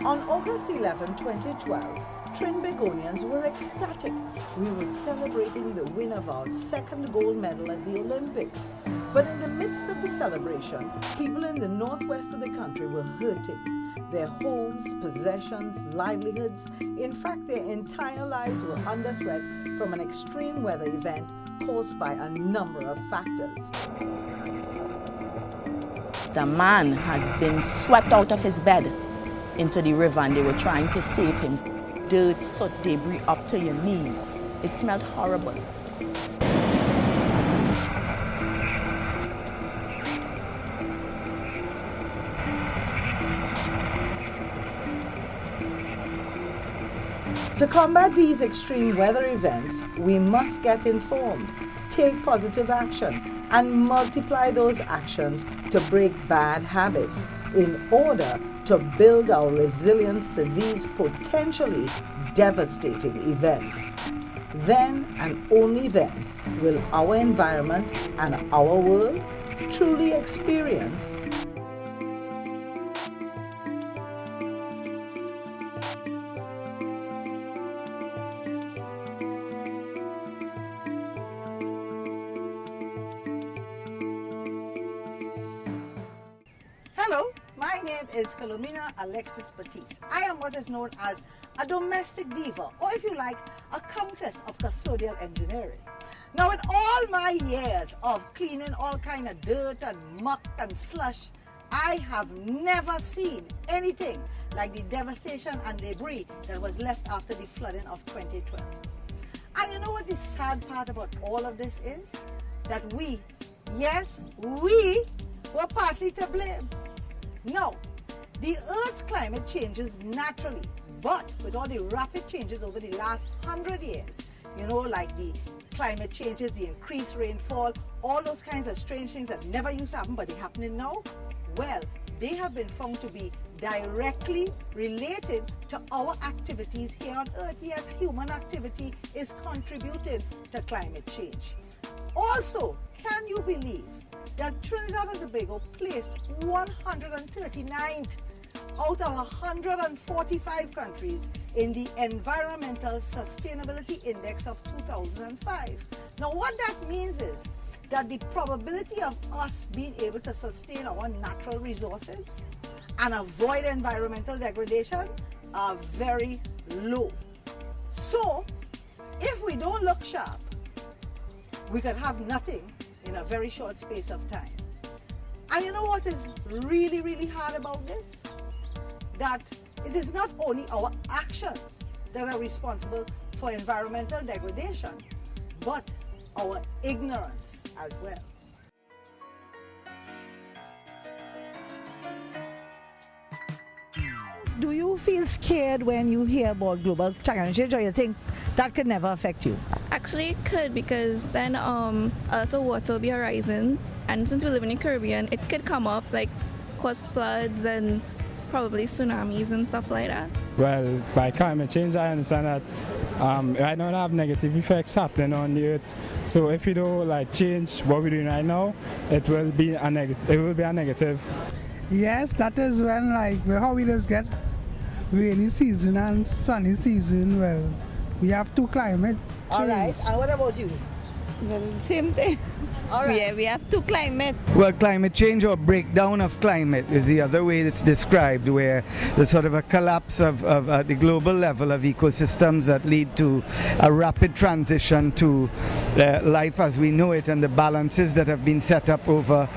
On August 11, 2012, Trinbagonians were ecstatic. We were celebrating the win of our second gold medal at the Olympics. But in the midst of the celebration, people in the northwest of the country were hurting. Their homes, possessions, livelihoods, in fact their entire lives were under threat from an extreme weather event caused by a number of factors. The man had been swept out of his bed into the river and they were trying to save him. Dirt, soot, debris up to your knees. It smelled horrible. To combat these extreme weather events, we must get informed, take positive action, and multiply those actions to break bad habits in order to build our resilience to these potentially devastating events. Then and only then will our environment and our world truly experience Hello, my name is Philomena Alexis Petit. I am what is known as a domestic diva, or if you like, a countess of custodial engineering. Now, in all my years of cleaning all kind of dirt and muck and slush, I have never seen anything like the devastation and debris that was left after the flooding of 2012. And you know what the sad part about all of this is? That we, yes, we were partly to blame. No, the Earth's climate changes naturally, but with all the rapid changes over the last 100 years, you know, like the climate changes, the increased rainfall, all those kinds of strange things that never used to happen but they're happening now, well, they have been found to be directly related to our activities here on Earth. Yes, human activity is contributing to climate change. Also, can you believe that Trinidad and Tobago placed 139th out of 145 countries in the Environmental Sustainability Index of 2005. Now what that means is that the probability of us being able to sustain our natural resources and avoid environmental degradation are very low. So if we don't look sharp, we could have nothing in a very short space of time. And you know what is really, really hard about this? That it is not only our actions that are responsible for environmental degradation, but our ignorance as well. Do you feel scared when you hear about global climate change, or you think that could never affect you? Actually, it could, because then a lot of water will be rising, and since we live in the Caribbean, it could come up, like cause floods and probably tsunamis and stuff like that. Well, by climate change, I understand that right now I have negative effects happening on the earth. So if we don't like change what we're doing right now, it will be a negative. It will be a negative. Yes, that is when how we just get rainy season and sunny season. Well, we have two climate change. All right, and what about you? Well, same thing. All right. Yeah, we have two climate. Well, climate change or breakdown of climate is the other way it's described, where there's sort of a collapse of the global level of ecosystems that lead to a rapid transition to life as we know it and the balances that have been set up over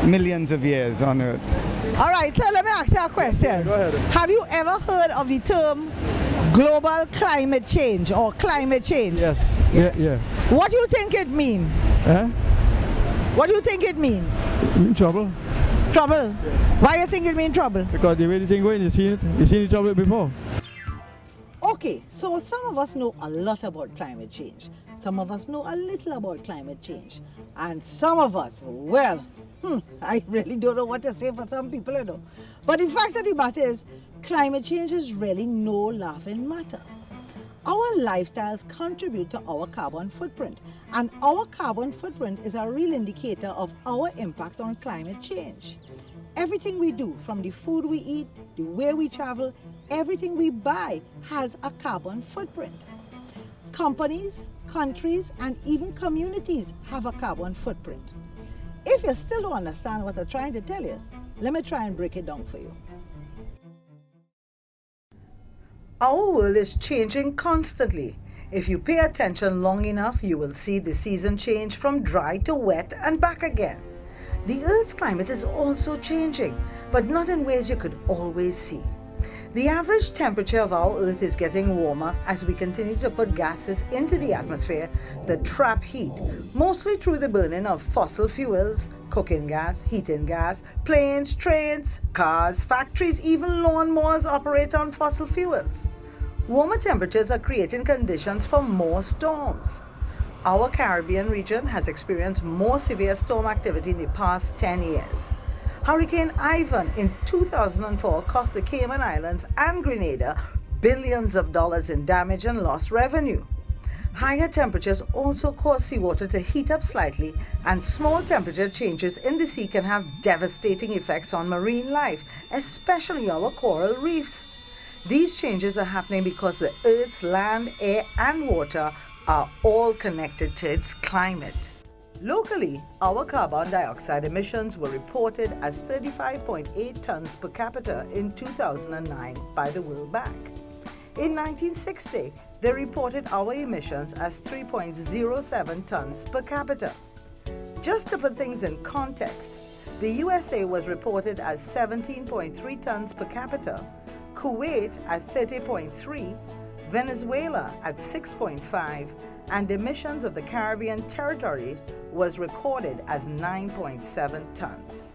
millions of years on Earth. All right, so let me ask you a question. Go ahead. Have you ever heard of the term global climate change or climate change? Yes. Yeah. What do you think it means? What do you think it means? In trouble. Trouble? Yes. Why do you think it means trouble? Because the way the thing going, you seen the trouble before. Okay, so some of us know a lot about climate change. Some of us know a little about climate change. And some of us, well, I really don't know what to say for some people, you know. But the fact of the matter is, climate change is really no laughing matter. Our lifestyles contribute to our carbon footprint, and our carbon footprint is a real indicator of our impact on climate change. Everything we do, from the food we eat, the way we travel, everything we buy has a carbon footprint. Companies, countries, and even communities have a carbon footprint. If you still don't understand what I'm trying to tell you, let me try and break it down for you. Our world is changing constantly. If you pay attention long enough, you will see the season change from dry to wet and back again. The Earth's climate is also changing, but not in ways you could always see. The average temperature of our Earth is getting warmer as we continue to put gases into the atmosphere that trap heat, mostly through the burning of fossil fuels, cooking gas, heating gas, planes, trains, cars, factories, even lawnmowers operate on fossil fuels. Warmer temperatures are creating conditions for more storms. Our Caribbean region has experienced more severe storm activity in the past 10 years. Hurricane Ivan in 2004 cost the Cayman Islands and Grenada billions of dollars in damage and lost revenue. Higher temperatures also cause seawater to heat up slightly, and small temperature changes in the sea can have devastating effects on marine life, especially our coral reefs. These changes are happening because the Earth's land, air, and water are all connected to its climate. Locally, our carbon dioxide emissions were reported as 35.8 tons per capita in 2009 by the World Bank. In 1960, they reported our emissions as 3.07 tons per capita. Just to put things in context, the USA was reported as 17.3 tons per capita, Kuwait at 30.3, Venezuela at 6.5, and emissions of the Caribbean territories was recorded as 9.7 tons.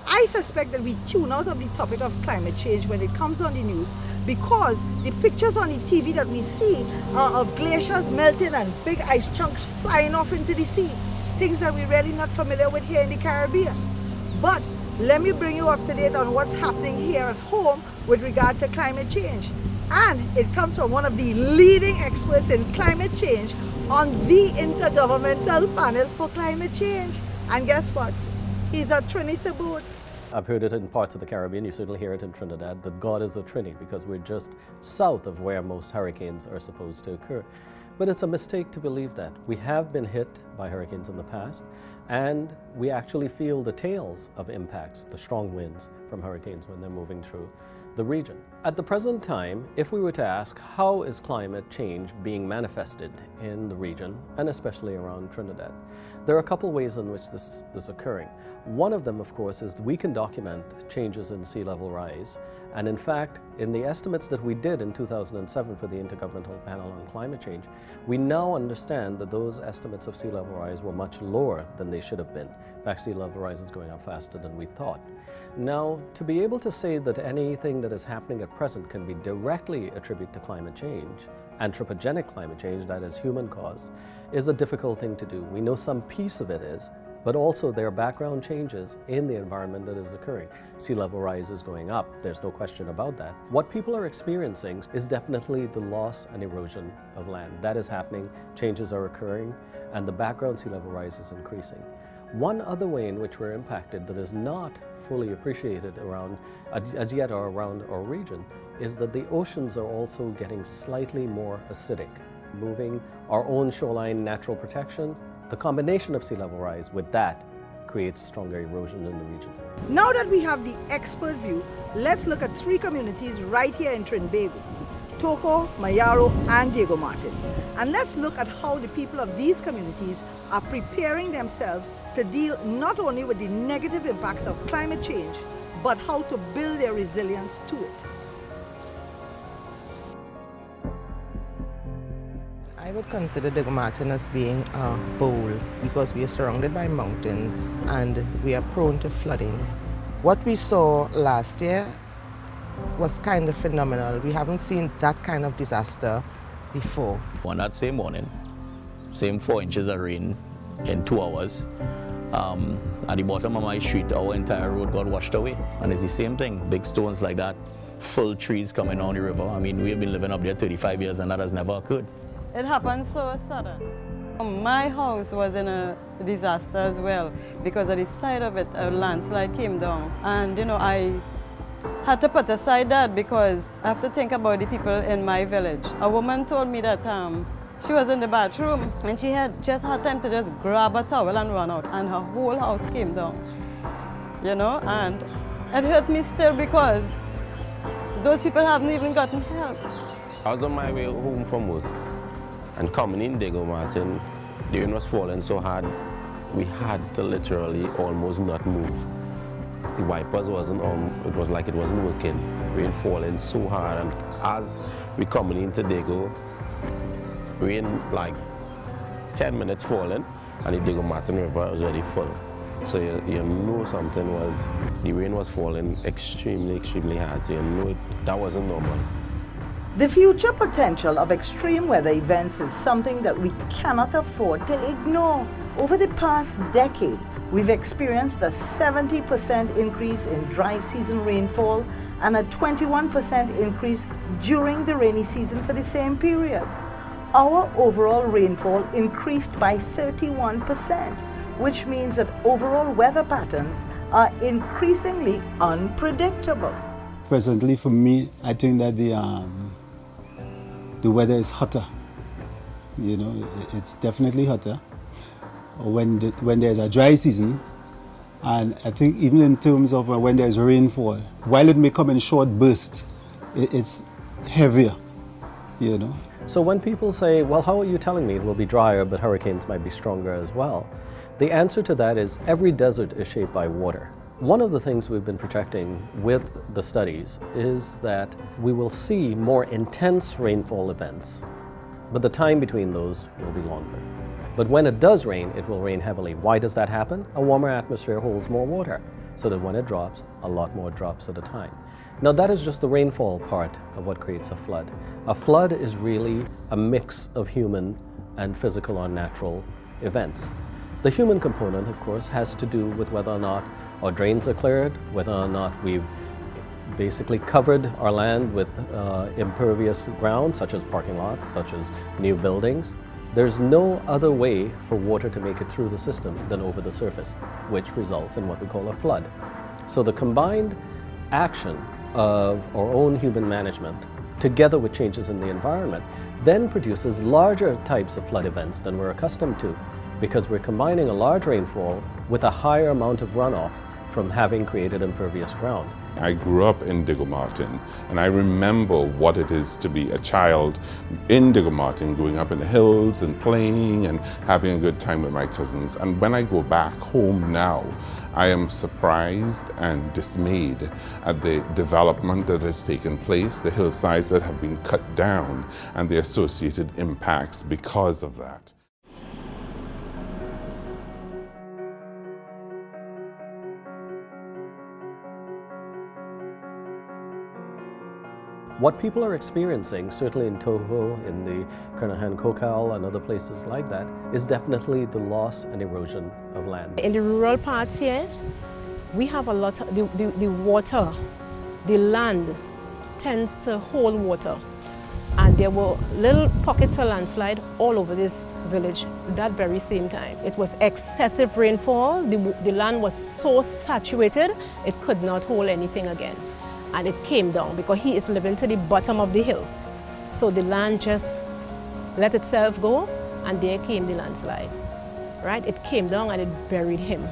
I suspect that we tune out of the topic of climate change when it comes on the news because the pictures on the TV that we see are of glaciers melting and big ice chunks flying off into the sea, things that we're really not familiar with here in the Caribbean. But let me bring you up to date on what's happening here at home with regard to climate change. And it comes from one of the leading experts in climate change on the Intergovernmental Panel for Climate Change. And guess what? He's a Trini to boot. I've heard it in parts of the Caribbean, you certainly hear it in Trinidad, that God is a Trini because we're just south of where most hurricanes are supposed to occur. But it's a mistake to believe that. We have been hit by hurricanes in the past, and we actually feel the tails of impacts, the strong winds from hurricanes when they're moving through the region. At the present time, if we were to ask how is climate change being manifested in the region, and especially around Trinidad, there are a couple ways in which this is occurring. One of them, of course, is we can document changes in sea level rise. And in fact, in the estimates that we did in 2007 for the Intergovernmental Panel on Climate Change, we now understand that those estimates of sea level rise were much lower than they should have been. In fact, sea level rise is going up faster than we thought. Now, to be able to say that anything that is happening at present can be directly attributed to climate change, anthropogenic climate change, that is human-caused, is a difficult thing to do. We know some piece of it is, but also there are background changes in the environment that is occurring. Sea level rise is going up, there's no question about that. What people are experiencing is definitely the loss and erosion of land. That is happening, changes are occurring, and the background sea level rise is increasing. One other way in which we're impacted that is not fully appreciated around, as yet or around our region, is that the oceans are also getting slightly more acidic, moving our own shoreline natural protection. The combination of sea level rise with that creates stronger erosion in the region. Now that we have the expert view, let's look at three communities right here in Trinbago: Toco, Mayaro, and Diego Martin. And let's look at how the people of these communities are preparing themselves to deal not only with the negative impacts of climate change, but how to build their resilience to it. I would consider Diego Martin as being a bowl because we are surrounded by mountains and we are prone to flooding. What we saw last year was kind of phenomenal. We haven't seen that kind of disaster before. On that same morning, same 4 inches of rain in 2 hours. At the bottom of my street, our entire road got washed away. And it's the same thing, big stones like that, full trees coming on the river. I mean, we've been living up there 35 years and that has never occurred. It happened so sudden. My house was in a disaster as well. Because at the side of it, a landslide came down. And, you know, I had to put aside that because I have to think about the people in my village. A woman told me that she was in the bathroom and she had just had time to just grab a towel and run out, and her whole house came down, you know, and it hurt me still because those people haven't even gotten help. I was on my way home from work and coming in Diego Martin, the rain was falling so hard we had to literally almost not move. The wipers wasn't on, it was like it wasn't working. Rain falling so hard, and as we coming into Diego, rain like 10 minutes falling and the Diego Martin River was already full. So you know something was, the rain was falling extremely hard, so you know that wasn't normal. The future potential of extreme weather events is something that we cannot afford to ignore. Over the past decade, we've experienced a 70% increase in dry season rainfall and a 21% increase during the rainy season for the same period. Our overall rainfall increased by 31%, which means that overall weather patterns are increasingly unpredictable. Presently, for me, I think that the weather is hotter. You know, it's definitely hotter when there's a dry season, and I think even in terms of when there's rainfall, while it may come in short bursts, it's heavier, you know. So when people say, well, how are you telling me it will be drier but hurricanes might be stronger as well? The answer to that is every desert is shaped by water. One of the things we've been projecting with the studies is that we will see more intense rainfall events, but the time between those will be longer. But when it does rain, it will rain heavily. Why does that happen? A warmer atmosphere holds more water, so that when it drops, a lot more drops at a time. Now that is just the rainfall part of what creates a flood. A flood is really a mix of human and physical or natural events. The human component, of course, has to do with whether or not our drains are cleared, whether or not we've basically covered our land with impervious ground, such as parking lots, such as new buildings. There's no other way for water to make it through the system than over the surface, which results in what we call a flood. So the combined action of our own human management, together with changes in the environment, then produces larger types of flood events than we're accustomed to, because we're combining a large rainfall with a higher amount of runoff from having created impervious ground. I grew up in Diego Martin, and I remember what it is to be a child in Diego Martin, growing up in the hills and playing and having a good time with my cousins. And when I go back home now, I am surprised and dismayed at the development that has taken place, the hillsides that have been cut down, and the associated impacts because of that. What people are experiencing, certainly in Toho, in the Kernahan Kokal and other places like that, is definitely the loss and erosion of land. In the rural parts here, we have a lot of the water, the land tends to hold water. And there were little pockets of landslide all over this village that very same time. It was excessive rainfall, the land was so saturated, it could not hold anything again. And it came down because he is living to the bottom of the hill. So the land just let itself go, and there came the landslide. Right? It came down and it buried him.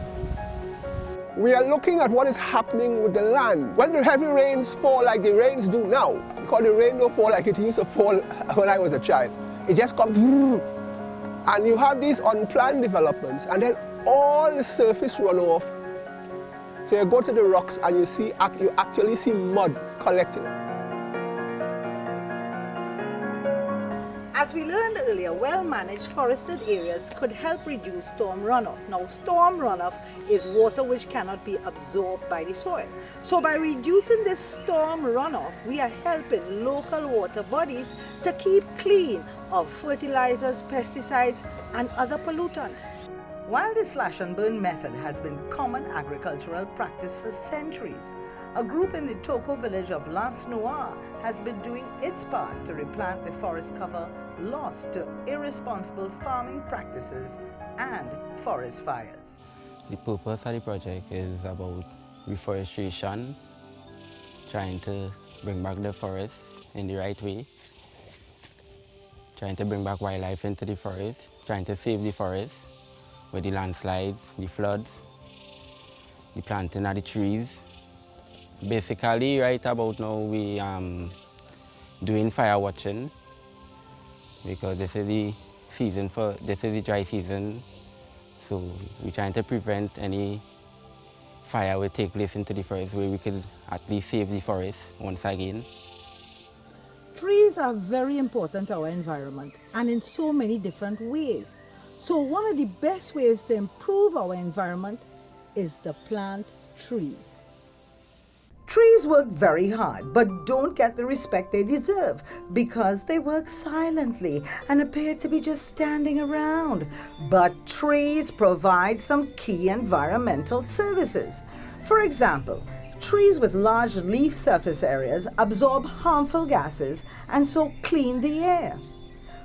We are looking at what is happening with the land. When the heavy rains fall like the rains do now, because the rain don't fall like it used to fall when I was a child. It just comes, and you have these unplanned developments, and then all the surface runoff. So you go to the rocks and you actually see mud collecting. As we learned earlier, well-managed forested areas could help reduce storm runoff. Now, storm runoff is water which cannot be absorbed by the soil. So by reducing this storm runoff, we are helping local water bodies to keep clean of fertilizers, pesticides, and other pollutants. While the slash and burn method has been common agricultural practice for centuries, a group in the Toko village of Lance Noir has been doing its part to replant the forest cover lost to irresponsible farming practices and forest fires. The purpose of the project is about reforestation trying to bring back the forest in the right way, trying to bring back wildlife into the forest, trying to save the forest with the landslides, the floods, the planting of the trees. Basically, right about now, we doing fire watching because this is the season this is the dry season. So we're trying to prevent any fire will take place into the forest where we could at least save the forest once again. Trees are very important to our environment and in so many different ways. So one of the best ways to improve our environment is to plant trees. Trees work very hard but don't get the respect they deserve because they work silently and appear to be just standing around. But trees provide some key environmental services. For example, trees with large leaf surface areas absorb harmful gases and so clean the air.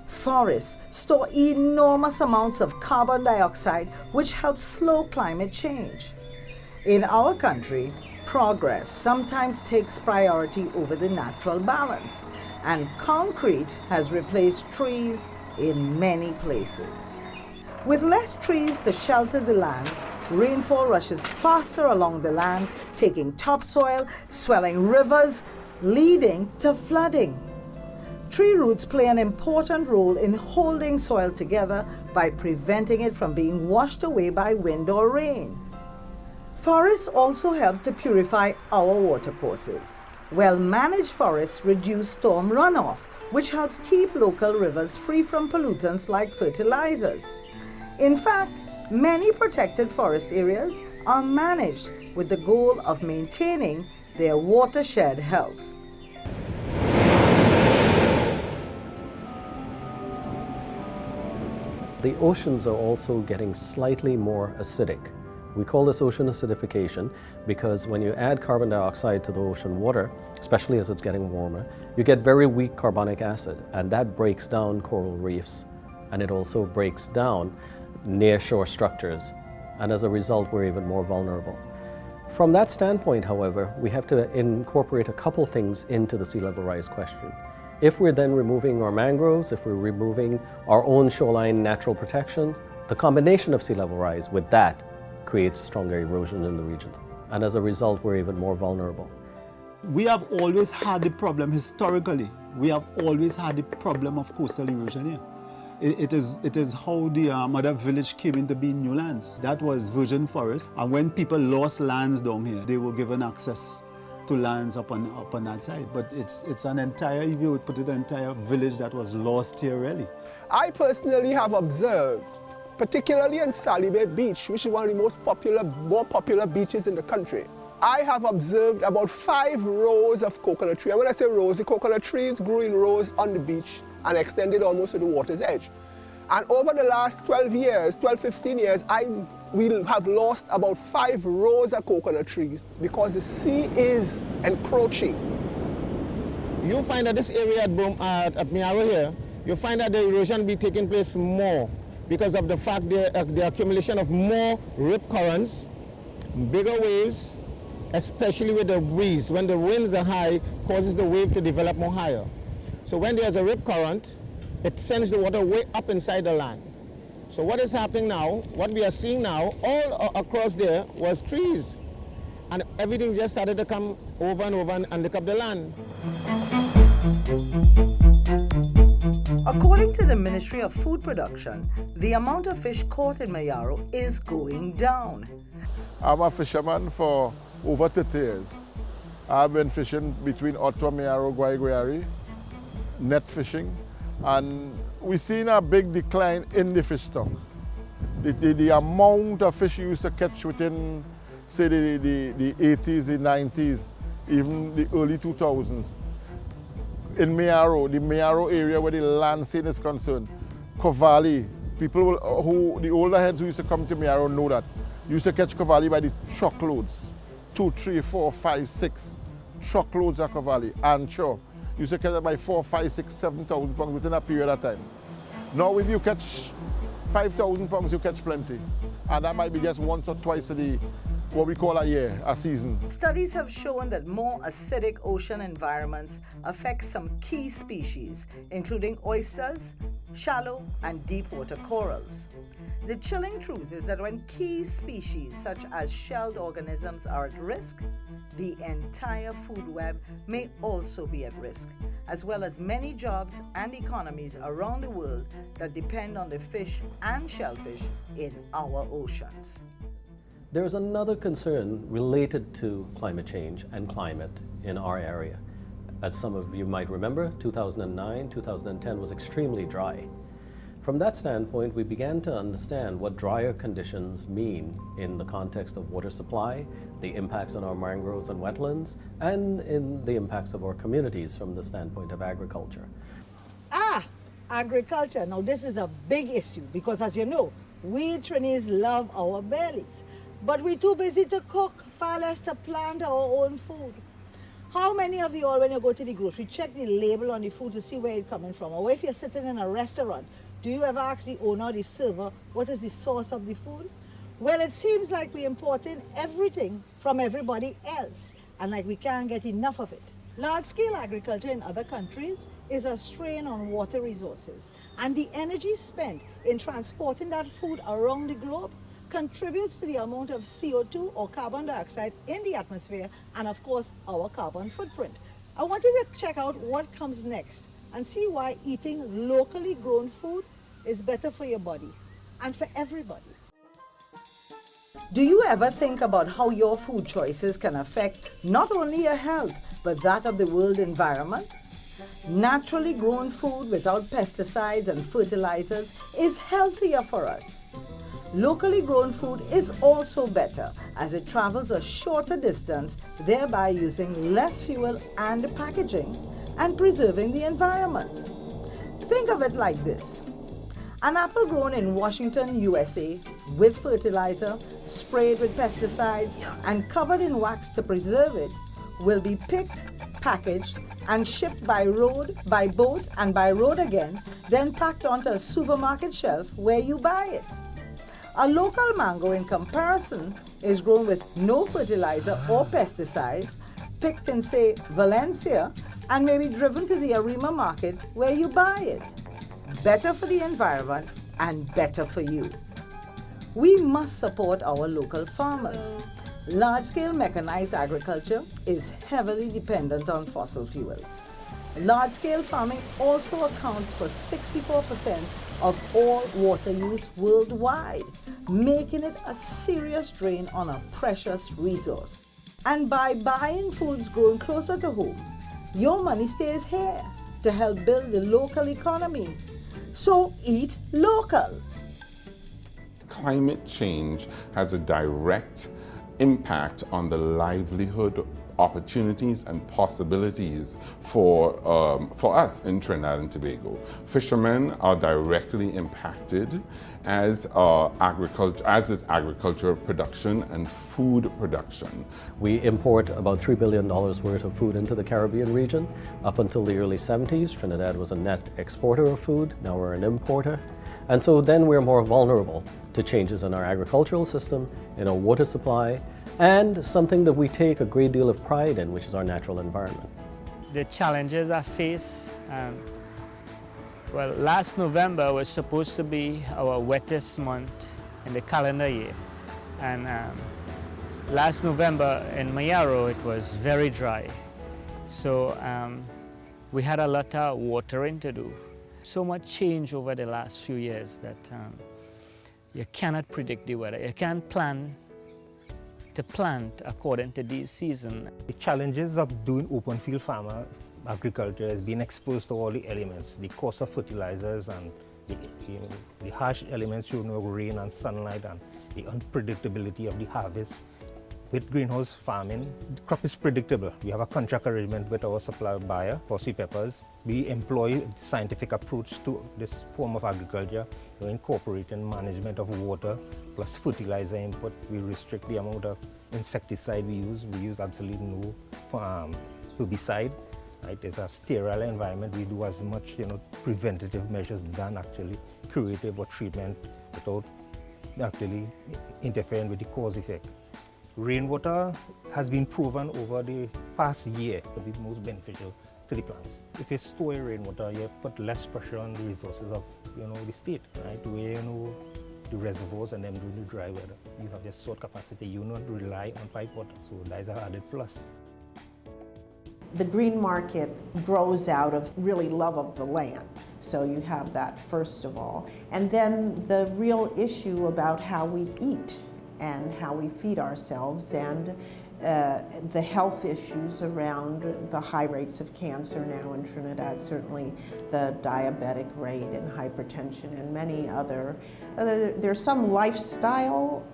Forests store enormous amounts of carbon dioxide which helps slow climate change. In our country, progress sometimes takes priority over the natural balance, and concrete has replaced trees in many places. With less trees to shelter the land, rainfall rushes faster along the land, taking topsoil, swelling rivers, leading to flooding. Tree roots play an important role in holding soil together by preventing it from being washed away by wind or rain. Forests also help to purify our watercourses. Well-managed forests reduce storm runoff, which helps keep local rivers free from pollutants like fertilizers. In fact, many protected forest areas are managed with the goal of maintaining their watershed health. The oceans are also getting slightly more acidic. We call this ocean acidification because when you add carbon dioxide to the ocean water, especially as it's getting warmer, you get very weak carbonic acid, and that breaks down coral reefs, and it also breaks down near-shore structures, and as a result, we're even more vulnerable. From that standpoint, however, we have to incorporate a couple things into the sea level rise question. If we're then removing our mangroves, if we're removing our own shoreline natural protection, the combination of sea level rise with that creates stronger erosion in the regions. And as a result, we're even more vulnerable. We have always had the problem historically. We have always had the problem of coastal erosion here. It is how the mother village came into being new lands. That was virgin forest. And when people lost lands down here, they were given access to lands up on that side. But it's an entire, if you would put it, an entire village that was lost here really. I personally have observed, particularly in Sally Bay Beach, which is one of the more popular beaches in the country, I have observed about 5 rows of coconut trees. And when I say rows, the coconut trees grew in rows on the beach and extended almost to the water's edge. And over the last 12 years, 15 years, we have lost about 5 rows of coconut trees because the sea is encroaching. You find that this area at Miaro here, you find that the erosion be taking place more because of the fact the accumulation of more rip currents, bigger waves, especially with the breeze. When the winds are high, causes the wave to develop more higher. So when there's a rip current, it sends the water way up inside the land. So what is happening now, what we are seeing now, all across there was trees. And everything just started to come over and over and lick up the land. According to the Ministry of Food Production, the amount of fish caught in Mayaro is going down. I'm a fisherman for over 30 years. I've been fishing between Ottawa, Mayaro, Guayguayari, net fishing, and we've seen a big decline in the fish stock. The amount of fish you used to catch within, say, the 80s, the 90s, even the early 2000s. In Mayaro, the Mayaro area where the land scene is concerned, Cavali, people the older heads who used to come to Mayaro know that. Used to catch Cavali by the truckloads, 2, 3, 4, 5, 6 truckloads of Cavali. And sure, used to catch it by 4, 5, 6, 7,000 pounds within a period of time. Now if you catch 5,000 pounds, you catch plenty. And that might be just once or twice a day what we call a season. Studies have shown that more acidic ocean environments affect some key species, including oysters, shallow and deep water corals. The chilling truth is that when key species such as shelled organisms are at risk, the entire food web may also be at risk, as well as many jobs and economies around the world that depend on the fish and shellfish in our oceans. There is another concern related to climate change and climate in our area. As some of you might remember, 2009, 2010 was extremely dry. From that standpoint, we began to understand what drier conditions mean in the context of water supply, the impacts on our mangroves and wetlands, and in the impacts of our communities from the standpoint of agriculture. Agriculture. Now this is a big issue because, as you know, we Trinis love our bellies, but we're too busy to cook, far less to plant our own food. How many of you all, when you go to the grocery, check the label on the food to see where it's coming from? Or if you're sitting in a restaurant, do you ever ask the owner or the server what is the source of the food? Well, it seems like we're importing everything from everybody else, and like we can't get enough of it. Large-scale agriculture in other countries is a strain on water resources, and the energy spent in transporting that food around the globe contributes to the amount of CO2 or carbon dioxide in the atmosphere, and of course our carbon footprint. I want you to check out what comes next and see why eating locally grown food is better for your body and for everybody. Do you ever think about how your food choices can affect not only your health but that of the world environment? Naturally grown food without pesticides and fertilizers is healthier for us. Locally grown food is also better as it travels a shorter distance, thereby using less fuel and packaging and preserving the environment. Think of it like this. An apple grown in Washington, USA, with fertilizer, sprayed with pesticides, and covered in wax to preserve it, will be picked, packaged, and shipped by road, by boat, and by road again, then packed onto a supermarket shelf where you buy it. A local mango, in comparison, is grown with no fertilizer or pesticides, picked in, say, Valencia, and may be driven to the Arima market where you buy it. Better for the environment and better for you. We must support our local farmers. Large-scale mechanized agriculture is heavily dependent on fossil fuels. Large-scale farming also accounts for 64% of all water use worldwide, making it a serious drain on a precious resource. And by buying foods grown closer to home, your money stays here to help build the local economy. So eat local. Climate change has a direct impact on the livelihood opportunities and possibilities for us in Trinidad and Tobago. Fishermen are directly impacted as is agriculture production and food production. We import about $3 billion worth of food into the Caribbean region. Up until the early 70s, Trinidad was a net exporter of food. Now we're an importer. And so then we're more vulnerable to changes in our agricultural system, in our water supply, and something that we take a great deal of pride in, which is our natural environment. The challenges I face, well, last November was supposed to be our wettest month in the calendar year. And last November in Mayaro, it was very dry. So we had a lot of watering to do. So much change over the last few years that you cannot predict the weather. You can't plan to plant according to the season. The challenges of doing open field farmer agriculture is being exposed to all the elements, the cost of fertilizers and the harsh elements, rain and sunlight, and the unpredictability of the harvest. With greenhouse farming, the crop is predictable. We have a contract arrangement with our supply buyer for sweet peppers. We employ a scientific approach to this form of agriculture, incorporating management of water plus fertilizer input. We restrict the amount of insecticide we use. We use absolutely no herbicide. Right? It's a sterile environment. We do as much preventative measures than actually curative or treatment without actually interfering with the cause effect. Rainwater has been proven over the past year to be most beneficial to the plants. If you store your rainwater, you put less pressure on the resources of the state, right? Where the reservoirs and then during the dry weather, you have just stored capacity. You don't rely on pipe water, so that is an added plus. The green market grows out of really love of the land. So you have that first of all. And then the real issue about how we eat and how we feed ourselves and the health issues around the high rates of cancer now in Trinidad, certainly the diabetic rate and hypertension and many other. There's some lifestyle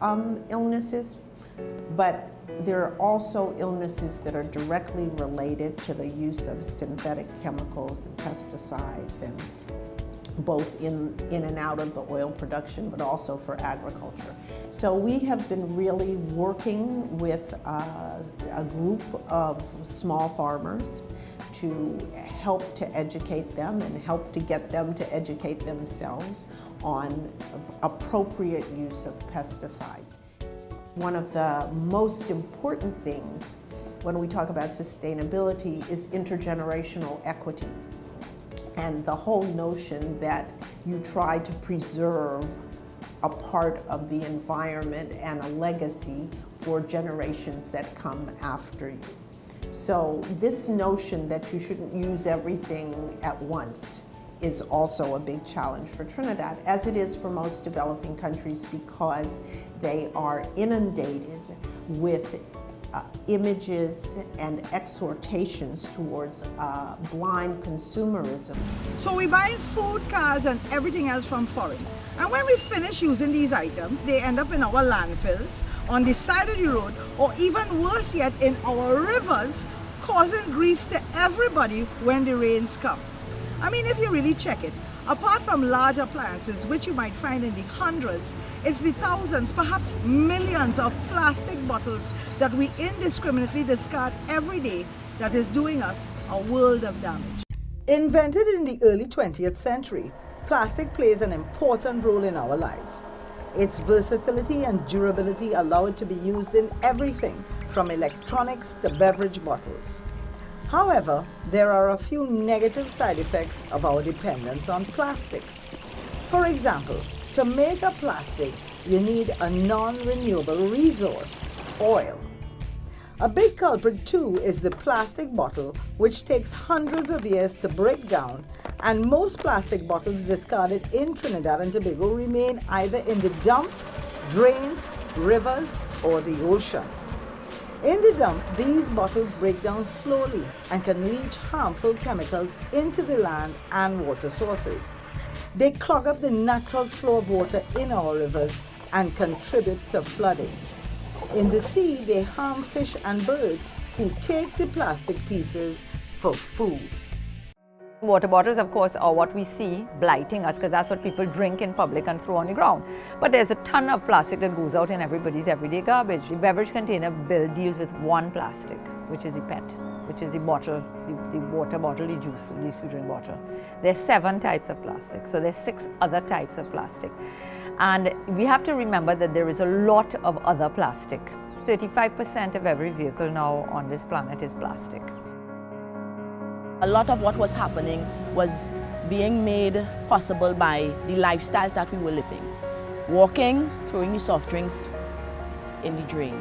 illnesses, but there are also illnesses that are directly related to the use of synthetic chemicals and pesticides, and both in and out of the oil production, but also for agriculture. So we have been really working with a group of small farmers to help to educate them and help to get them to educate themselves on appropriate use of pesticides. One of the most important things when we talk about sustainability is intergenerational equity, and the whole notion that you try to preserve a part of the environment and a legacy for generations that come after you. So this notion that you shouldn't use everything at once is also a big challenge for Trinidad, as it is for most developing countries, because they are inundated with images and exhortations towards blind consumerism. So we buy food, cars, and everything else from foreign. And when we finish using these items, they end up in our landfills, on the side of the road, or even worse yet, in our rivers, causing grief to everybody when the rains come. I mean, if you really check it, apart from large appliances, which you might find in the hundreds, it's the thousands, perhaps millions of plastic bottles that we indiscriminately discard every day that is doing us a world of damage. Invented in the early 20th century, plastic plays an important role in our lives. Its versatility and durability allow it to be used in everything from electronics to beverage bottles. However, there are a few negative side effects of our dependence on plastics. For example, to make a plastic, you need a non-renewable resource, oil. A big culprit too is the plastic bottle, which takes hundreds of years to break down, and most plastic bottles discarded in Trinidad and Tobago remain either in the dump, drains, rivers, or the ocean. In the dump, these bottles break down slowly and can leach harmful chemicals into the land and water sources. They clog up the natural flow of water in our rivers and contribute to flooding. In the sea, they harm fish and birds who take the plastic pieces for food. Water bottles, of course, are what we see blighting us, because that's what people drink in public and throw on the ground. But there's a ton of plastic that goes out in everybody's everyday garbage. The beverage container bill deals with one plastic, which is the PET, which is the bottle, the water bottle, the juice, at least we drink water. There's 7 types of plastic, so there's 6 other types of plastic. And we have to remember that there is a lot of other plastic. 35% of every vehicle now on this planet is plastic. A lot of what was happening was being made possible by the lifestyles that we were living. Walking, throwing the soft drinks in the drain,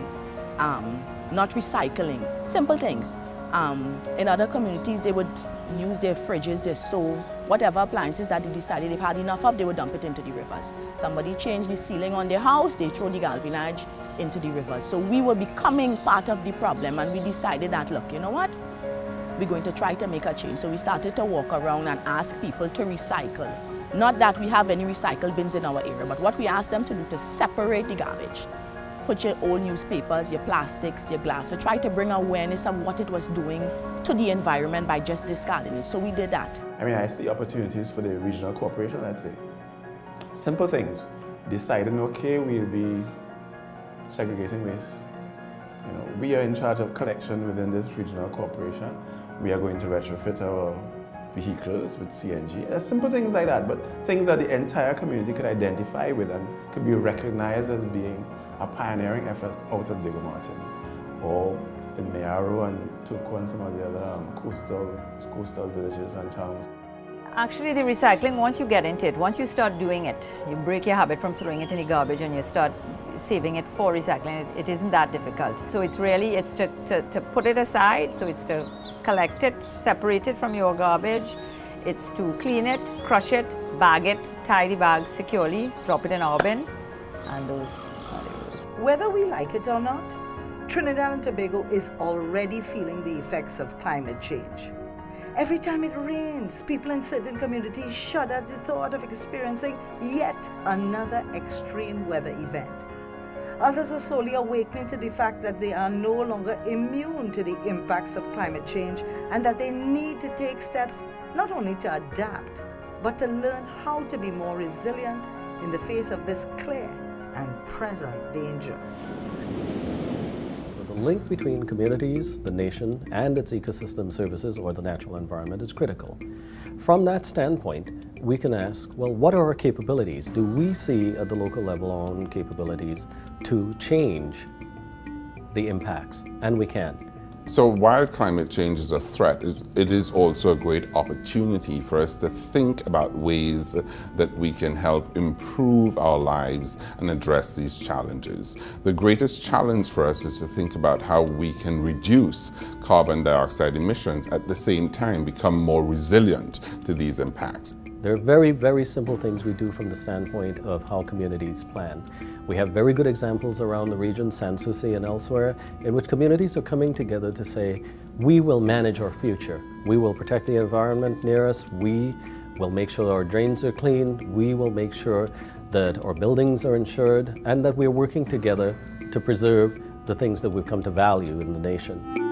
not recycling, simple things. In other communities, they would use their fridges, their stoves, whatever appliances that they decided they've had enough of, they would dump it into the rivers. Somebody changed the ceiling on their house, they throw the galvanage into the rivers. So we were becoming part of the problem, and we decided that, look, you know what? We're going to try to make a change. So we started to walk around and ask people to recycle. Not that we have any recycle bins in our area, but what we asked them to do to separate the garbage. Put your old newspapers, your plastics, your glass. So try to bring awareness of what it was doing to the environment by just discarding it. So we did that. I mean, I see opportunities for the regional corporation, I'd say. Simple things. Deciding, okay, we'll be segregating waste. You know, we are in charge of collection within this regional corporation. We are going to retrofit our vehicles with CNG. Simple things like that, but things that the entire community could identify with and could be recognized as being a pioneering effort out of Diego Martin, or in Mayaro and Turco and some of the other coastal villages and towns. Actually, the recycling, once you get into it, once you start doing it, you break your habit from throwing it in the garbage and you start saving it for recycling. It isn't that difficult. So it's to put it aside, so it's to collect it, separate it from your garbage. It's to clean it, crush it, bag it, tie the bag securely, drop it in our bin, and those are the rules. Whether we like it or not, Trinidad and Tobago is already feeling the effects of climate change. Every time it rains, people in certain communities shudder at the thought of experiencing yet another extreme weather event. Others are slowly awakening to the fact that they are no longer immune to the impacts of climate change and that they need to take steps not only to adapt, but to learn how to be more resilient in the face of this clear and present danger. The link between communities, the nation, and its ecosystem services or the natural environment is critical. From that standpoint, we can ask, well, what are our capabilities? Do we see at the local level our own capabilities to change the impacts? And we can. So while climate change is a threat, it is also a great opportunity for us to think about ways that we can help improve our lives and address these challenges. The greatest challenge for us is to think about how we can reduce carbon dioxide emissions, at the same time become more resilient to these impacts. There are very, very simple things we do from the standpoint of how communities plan. We have very good examples around the region, San Souci and elsewhere, in which communities are coming together to say, we will manage our future. We will protect the environment near us. We will make sure our drains are clean. We will make sure that our buildings are insured and that we're working together to preserve the things that we've come to value in the nation.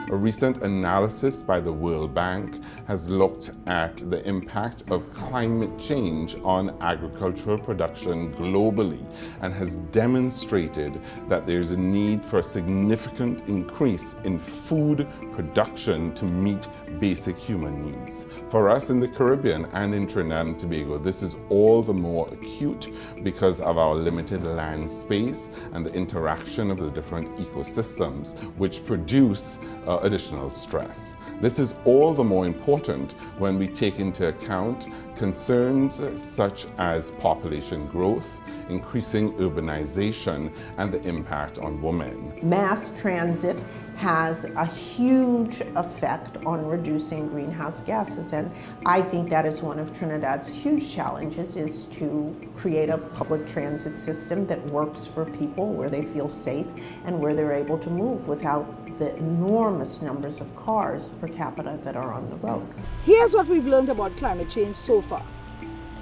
A recent analysis by the World Bank has looked at the impact of climate change on agricultural production globally and has demonstrated that there's a need for a significant increase in food production to meet basic human needs. For us in the Caribbean and in Trinidad and Tobago, this is all the more acute because of our limited land space and the interaction of the different ecosystems which produce additional stress. This is all the more important when we take into account concerns such as population growth, increasing urbanization, and the impact on women. Mass transit has a huge effect on reducing greenhouse gases, and I think that is one of Trinidad's huge challenges, is to create a public transit system that works for people, where they feel safe and where they're able to move without the enormous numbers of cars per capita that are on the road. Here's what we've learned about climate change so far.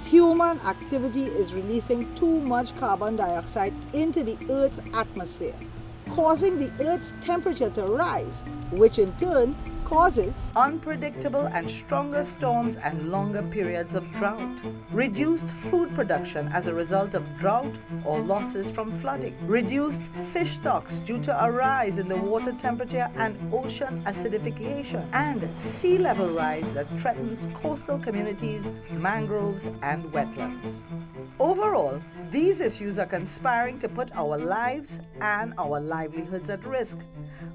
Human activity is releasing too much carbon dioxide into the Earth's atmosphere, causing the Earth's temperature to rise, which in turn causes unpredictable and stronger storms and longer periods of drought, reduced food production as a result of drought or losses from flooding, reduced fish stocks due to a rise in the water temperature and ocean acidification, and sea level rise that threatens coastal communities, mangroves, and wetlands. Overall, these issues are conspiring to put our lives and our livelihoods at risk.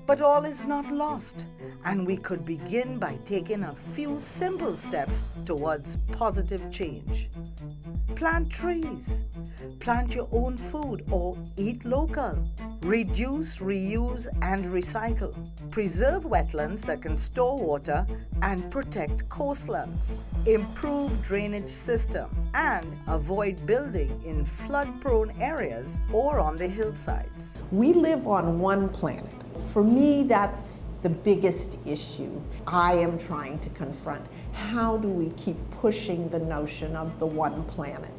But all is not lost, and we could begin by taking a few simple steps towards positive change. Plant trees, plant your own food or eat local, reduce, reuse, and recycle, preserve wetlands that can store water and protect coastlands, improve drainage systems, and avoid building in flood-prone areas or on the hillsides. We live on one planet. For me, that's the biggest issue I am trying to confront. How do we keep pushing the notion of the one planet?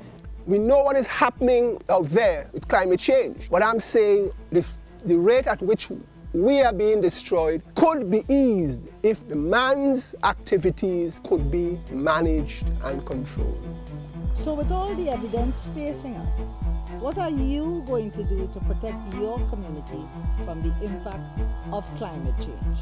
We know what is happening out there with climate change. What I'm saying, the rate at which we are being destroyed could be eased if the man's activities could be managed and controlled. So with all the evidence facing us, what are you going to do to protect your community from the impacts of climate change?